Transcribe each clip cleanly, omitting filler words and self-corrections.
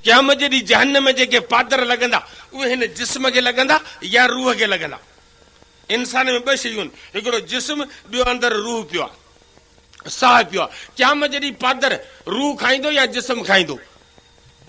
क़यामत जे ॾींहुं जहन्नम में जेके पादर लॻंदा उहे हिन जिस्म खे लॻंदा या रूह खे लॻंदा। इंसान में ॿ शयूं आहिनि, हिकिड़ो जिस्म, ॿियो अंदरि रूह पियो आहे, साह पियो आहे। क़यामत जे ॾींहुं पादर रूह खाईंदो या जिस्म खाईंदो?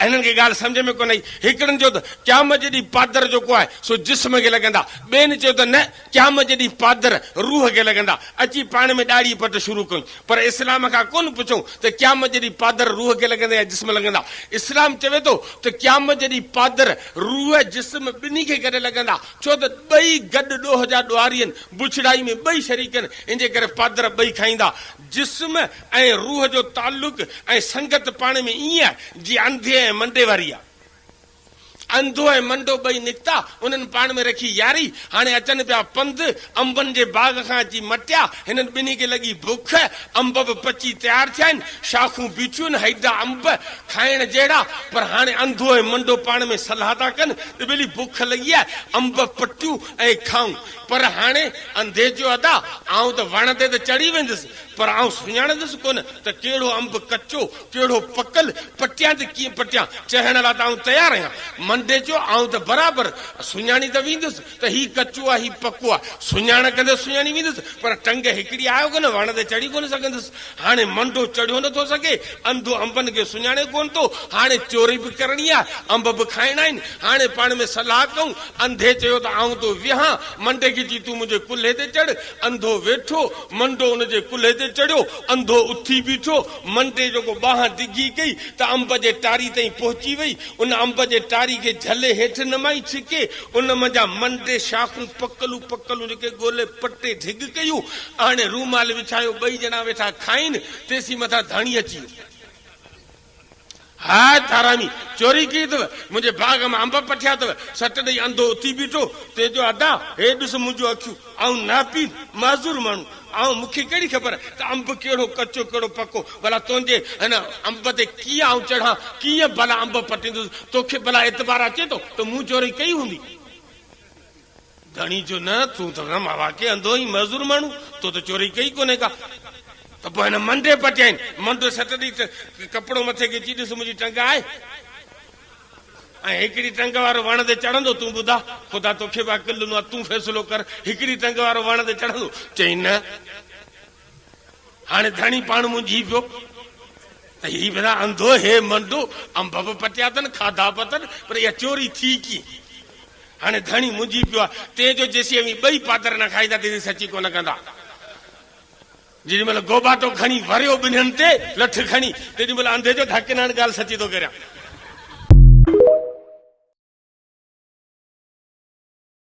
हिननि खे ॻाल्हि सम्झ में कोन आई। हिकिड़नि चयो त क़यामत जे ॾींहुं पादर जेको आहे सो जिस्म खे लॻंदा, ॿियनि चयो त न क़यामत जे ॾींहुं पादर रूह खे लॻंदा। अची पाण में ॾाढ़ी पट शुरू कयूं, पर इस्लाम खां कोन पुछूं त क़यामत जे ॾींहुं पादर रूह खे लॻंदा या जिस्म लॻंदा। इस्लाम चवे थो त क़यामत जे ॾींहुं पादर रूह जिस्म ॿिन्ही खे गॾु लॻंदा, छो त ॿई गॾु ॾोह जा ॾुआरी आहिनि, बुछड़ाई में ॿई शरीक आहिनि, इन जे करे पादर ॿई खाईंदा। जिस्म ऐं रूह जो ताल्लुक ऐं संगत पाण में ईअं आहे जीअं अंधे ऐं मंडे वारी आहे। अंधो ऐं मंडो ॿई निकिता, उन्हनि पाण में रखी यारी, हाणे अचनि पिया पंधु, अंबनि जे बाग खां अची मटिया, हिननि ॿिन्ही खे लॻी बुख, अंब बि पची तयारु थिया आहिनि, शाखूं बीठियूं आहिनि, हेॾा अंब खाइण जहिड़ा, पर हाणे अंधो ऐं मंडो पाण में सलाह था कनि त भली बुख लॻी आहे, अंब पटियूं ऐं खाऊं। पर हाणे अंधे जो अदा, आऊं त वण ते त चढ़ी वेंदुसि, पर आऊं सुञाणंदुसि कोन त कहिड़ो अंब कचो कहिड़ो पकल, पटियां त कीअं पटियां, चहण लाइ त आऊं तयारु आहियां। मंडे जो आऊं त बराबरि सुञाणी त वेंदुसि त ही कचो आहे ही पको आहे, सुञाण कंदे सुञाणी वेंदुसि, पर टंग हिकिड़ी आयो कोन, वण ते चढ़ी कोन सघंदुसि। हाणे मंडो चढ़ियो नथो सघे, अंधो अंबनि खे सुञाणे कोन थो, हाणे चोरी बि करणी आहे, अंब बि खाइणा आहिनि। हाणे पाण में सलाह कयूं, अंधे चयो त आऊं तो विहां, मंडे खे चई तूं मुंहिंजे कुल्हे ते चढ़। अंधो वेठो, मंडो उनजे कुल्हे ते चढ़ियो, अंधो उथी बीठो, मंडे जेको बाह डिघी कई त अंब जे टारी ताईं पहुची वई, उन अंब जे टारी खे झले हेठि नमाई छिके, उन मंझां मंडे शाखूं पकलूं पकलूं जेके ॻोल्हे पटे ढिग कयूं, हाणे रूमाल विछायो, ॿई ॼणा वेठा खाइनि, तेसी मथां धाणी अची वियो। हा थारामी चोरी कई अथव, मुंहिंजे बाग में अंब पटिया अथव, सट ॾेई अंधो उथी बीठो, तेजो अदा हे ॾिस मुंहिंजो अखियूं, आऊं नापी माज़ूर माण्हू, आऊं मूंखे कहिड़ी ख़बर त अंब कहिड़ो कचो कहिड़ो पको, भला तुंहिंजे हिन अंब ते कीअं आऊं चढ़ां, कीअं भला अंब पटींदुसि, तोखे भला एतबार अचे थो त मूं चोरी कई हूंदी? धणी जो न, तूं त वाकई अंधो ई मज़ूर माण्हू, तो त चोरी कई कोन्हे का। त पोइ हिन मंडे पटिया आहिनि, मंडो सट ॾेई कपिड़ो मथे खे अची ॾिस मुंहिंजी टंग आहे, ऐं हिकिड़ी टंग वारो वण ते चढ़ंदो, तूं ॿुधा ख़ुदा तोखे बि अकुल ॾिनो आहे, तूं फ़ैसिलो कर, हिकिड़ी टंग वारो वण ते चढ़ंदो? चई न। हाणे धणी पाण मुंझी पियो त ही भला अंधो हे मंडो, अंब बि पटिया अथनि, खाधा बि अथनि, पर इहा चोरी थी कीअं? हाणे धणी मुंझी पियो आहे, तेजो जेसी ॿई पादर न खाईंदा तेसी सची कोन कंदा। जेॾी महिल गोबाटो खणी वरियो ॿिन्हिनि ते लठ खणी, तेॾी महिल अंधे जो धक न ॻाल्हि सची थो करियां।